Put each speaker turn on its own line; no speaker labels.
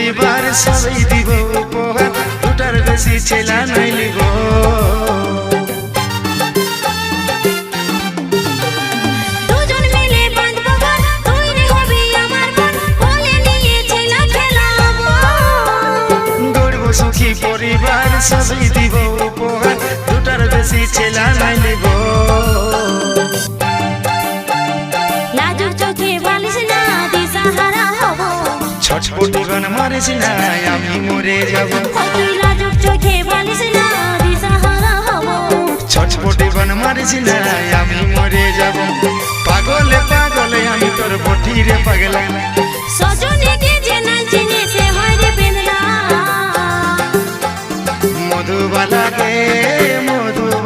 পরিবার সবাই দিব উপহার, দুটার বেশি ছেলা নাই লিব।
দুজন মিলে বাঁধবো ঘর, তুই রে হবি আমার বোন, কোলে নিয়ে ছেলা খেলাবো।
গড়ব সুখী পরিবার সবাই দিব উপহার, দুটার বেশি ছেলা নাই লিব।
লাজুক চোখে বলিস না দিশাহারা হব,
ছটপটি গান মারিস না আমি মরে যাব।
তুই লাজুক চোখে বলিস না দিশাহারা হব,
ছটপটি গান মারিস না আমি মরে যাব। পাগলে পাগলে আমি তোর বটিরে পাগলা।
সজন